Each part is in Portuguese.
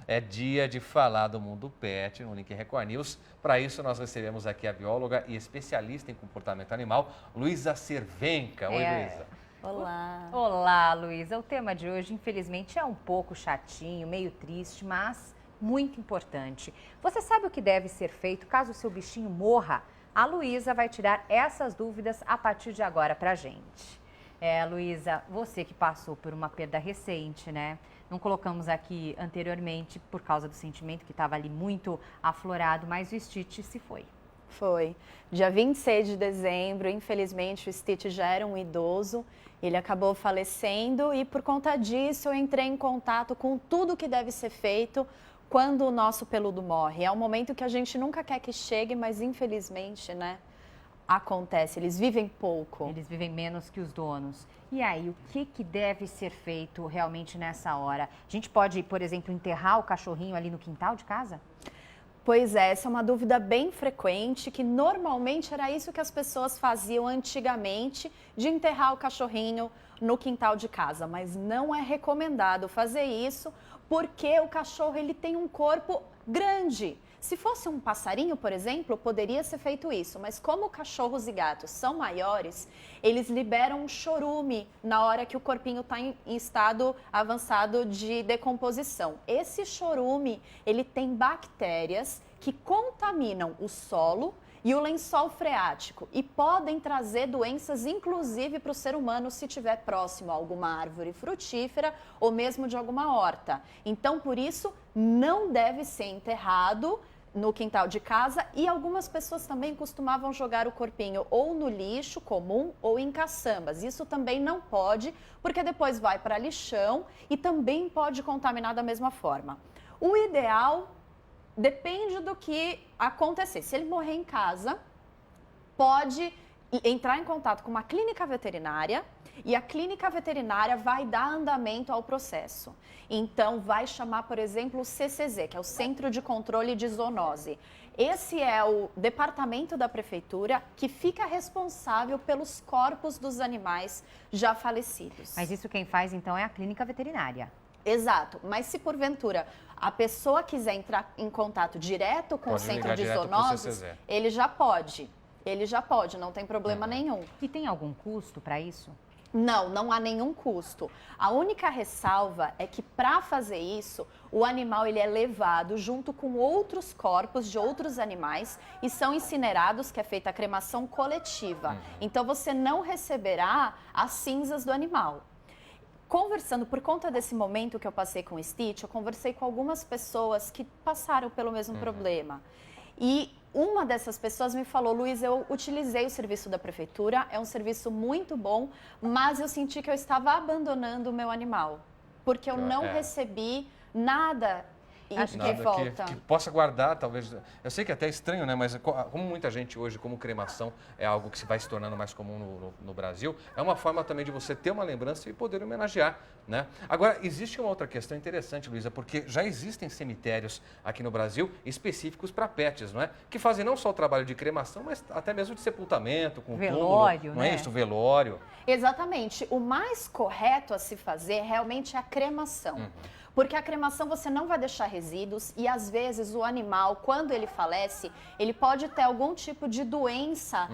é dia de falar do mundo pet no Link Record News. Para isso, nós recebemos aqui a bióloga e especialista em comportamento animal, Luísa Cervenka. Oi, Luísa. Olá. Olá, Luísa. O tema de hoje, infelizmente, é um pouco chatinho, meio triste, mas muito importante. Você sabe o que deve ser feito caso o seu bichinho morra? A Luísa vai tirar essas dúvidas a partir de agora pra gente. Luísa, você que passou por uma perda recente, né? Não colocamos aqui anteriormente por causa do sentimento que estava ali muito aflorado, mas o Stitch se foi. Foi. Dia 26 de dezembro, infelizmente, o Stitch já era um idoso. Ele acabou falecendo e, por conta disso, eu entrei em contato com tudo que deve ser feito quando o nosso peludo morre. É um momento que a gente nunca quer que chegue, mas, infelizmente, né, acontece. Eles vivem pouco. Eles vivem menos que os donos. E aí, o que deve ser feito realmente nessa hora? A gente pode, por exemplo, enterrar o cachorrinho ali no quintal de casa? Pois é, essa é uma dúvida bem frequente, que normalmente era isso que as pessoas faziam antigamente, de enterrar o cachorrinho no quintal de casa, mas não é recomendado fazer isso, porque o cachorro ele tem um corpo grande. Se fosse um passarinho, por exemplo, poderia ser feito isso, mas como cachorros e gatos são maiores, eles liberam um chorume na hora que o corpinho está em estado avançado de decomposição. Esse chorume, ele tem bactérias que contaminam o solo e o lençol freático e podem trazer doenças, inclusive para o ser humano, se estiver próximo a alguma árvore frutífera ou mesmo de alguma horta. Então, por isso, não deve ser enterrado no quintal de casa e algumas pessoas também costumavam jogar o corpinho ou no lixo comum ou em caçambas. Isso também não pode, porque depois vai para lixão e também pode contaminar da mesma forma. O ideal depende do que acontecer. Se ele morrer em casa, pode entrar em contato com uma clínica veterinária e a clínica veterinária vai dar andamento ao processo. Então, vai chamar, por exemplo, o CCZ, que é o Centro de Controle de Zoonose. Esse é o departamento da prefeitura que fica responsável pelos corpos dos animais já falecidos. Mas isso quem faz, então, é a clínica veterinária. Exato, mas se porventura a pessoa quiser entrar em contato direto com o Centro de Zoonoses, ele já pode. Ele já pode, não tem problema nenhum. E tem algum custo para isso? Não, não há nenhum custo. A única ressalva é que para fazer isso, o animal ele é levado junto com outros corpos de outros animais e são incinerados, que é feita a cremação coletiva. Então você não receberá as cinzas do animal. Conversando, por conta desse momento que eu passei com o Stitch, eu conversei com algumas pessoas que passaram pelo mesmo problema. E uma dessas pessoas me falou: Luiz, eu utilizei o serviço da prefeitura, é um serviço muito bom, mas eu senti que eu estava abandonando o meu animal, porque eu não recebi nada Nada de volta. Que possa guardar, talvez. Eu sei que é até estranho, né? Mas como muita gente hoje, como cremação é algo que vai se tornando mais comum no Brasil, é uma forma também de você ter uma lembrança e poder homenagear, né? Agora, existe uma outra questão interessante, Luísa, porque já existem cemitérios aqui no Brasil específicos para pets, não é? Que fazem não só o trabalho de cremação, mas até mesmo de sepultamento, com velório, túmulo, não é isso? Velório. Exatamente. O mais correto a se fazer realmente é a cremação. Porque a cremação você não vai deixar resíduos e às vezes o animal, quando ele falece, ele pode ter algum tipo de doença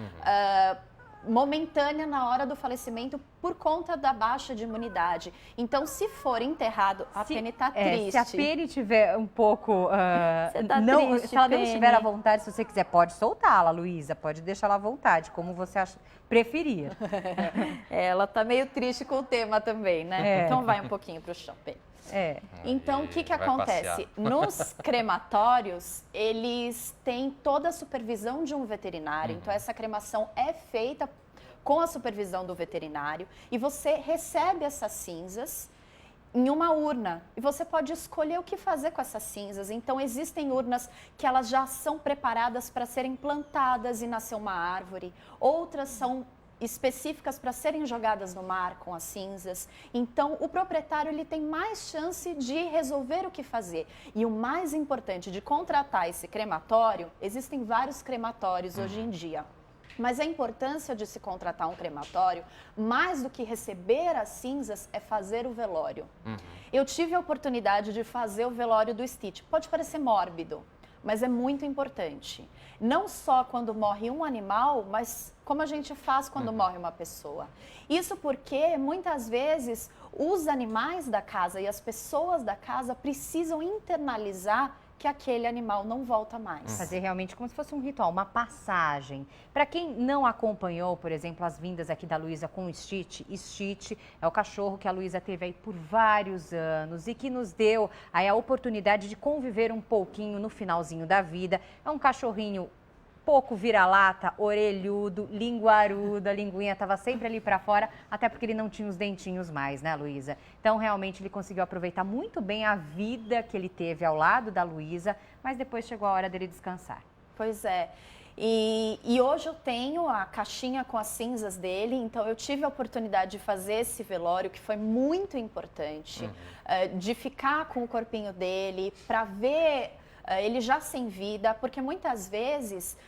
momentânea na hora do falecimento por conta da baixa de imunidade. Então, se for enterrado, a Penny tá triste. Se a Penny tiver um pouco... triste, se ela não Penny. estiver à vontade, se você quiser, pode soltá-la, Luísa. Pode deixá-la à vontade, como você preferir. Ela tá meio triste com o tema também, né? Então vai um pouquinho pro chão, Penny. Então, o que acontece? Nos crematórios, eles têm toda a supervisão de um veterinário. Então, essa cremação é feita com a supervisão do veterinário e você recebe essas cinzas em uma urna e você pode escolher o que fazer com essas cinzas. Então, existem urnas que elas já são preparadas para serem plantadas e nascer uma árvore. Outras são específicas para serem jogadas no mar com as cinzas. Então, o proprietário ele tem mais chance de resolver o que fazer. E o mais importante de contratar esse crematório, existem vários crematórios hoje em dia. Mas a importância de se contratar um crematório, mais do que receber as cinzas, é fazer o velório. Eu tive a oportunidade de fazer o velório do Stitch. Pode parecer mórbido, mas é muito importante. Não só quando morre um animal, mas como a gente faz quando morre uma pessoa. Isso porque, muitas vezes, os animais da casa e as pessoas da casa precisam internalizar que aquele animal não volta mais. Fazer realmente como se fosse um ritual, uma passagem. Para quem não acompanhou, por exemplo, as vindas aqui da Luísa com o Stitch, Stitch é o cachorro que a Luísa teve aí por vários anos e que nos deu aí a oportunidade de conviver um pouquinho no finalzinho da vida. É um cachorrinho pouco vira-lata, orelhudo, linguarudo, a linguinha estava sempre ali para fora, até porque ele não tinha os dentinhos mais, né, Luísa? Então, realmente, ele conseguiu aproveitar muito bem a vida que ele teve ao lado da Luísa, mas depois chegou a hora dele descansar. Pois é. E hoje eu tenho a caixinha com as cinzas dele, então eu tive a oportunidade de fazer esse velório, que foi muito importante, de ficar com o corpinho dele, para ver ele já sem vida, porque muitas vezes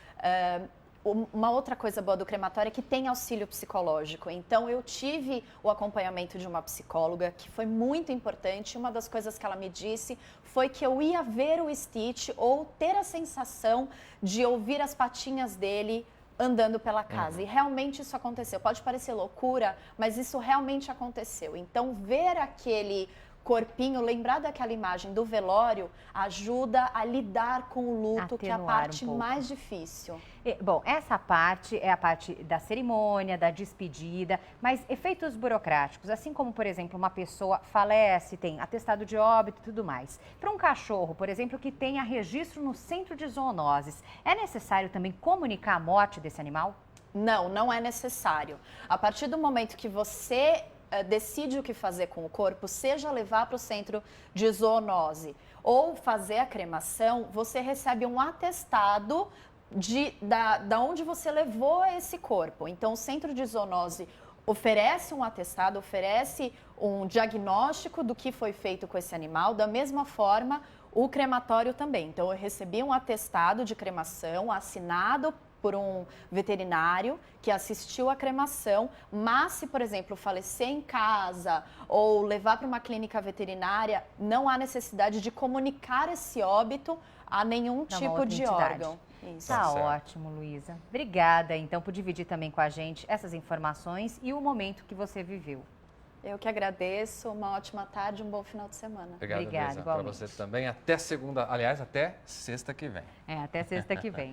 uma outra coisa boa do crematório é que tem auxílio psicológico. Então eu tive o acompanhamento de uma psicóloga, que foi muito importante. Uma das coisas que ela me disse foi que eu ia ver o Stitch ou ter a sensação de ouvir as patinhas dele andando pela casa. E realmente isso aconteceu. Pode parecer loucura, mas isso realmente aconteceu. Então ver aquele corpinho, lembrar daquela imagem do velório, ajuda a lidar com o luto, que é a parte mais difícil. Bom, essa parte é a parte da cerimônia, da despedida, mas efeitos burocráticos, assim como, por exemplo, uma pessoa falece, tem atestado de óbito e tudo mais. Para um cachorro, por exemplo, que tenha registro no centro de zoonoses, é necessário também comunicar a morte desse animal? Não, não é necessário. A partir do momento que você decide o que fazer com o corpo, seja levar para o centro de zoonose ou fazer a cremação, você recebe um atestado da onde você levou esse corpo. Então, o centro de zoonose oferece um atestado, oferece um diagnóstico do que foi feito com esse animal, da mesma forma o crematório também. Então, eu recebi um atestado de cremação assinado por um veterinário que assistiu à cremação, mas se, por exemplo, falecer em casa ou levar para uma clínica veterinária, não há necessidade de comunicar esse óbito a nenhum tipo de órgão. Isso. Tá ótimo, Luísa. Obrigada, então, por dividir também com a gente essas informações e o momento que você viveu. Eu que agradeço, uma ótima tarde, um bom final de semana. Obrigado, Luísa. Para você também. Até segunda, aliás, até sexta que vem. Até sexta que vem.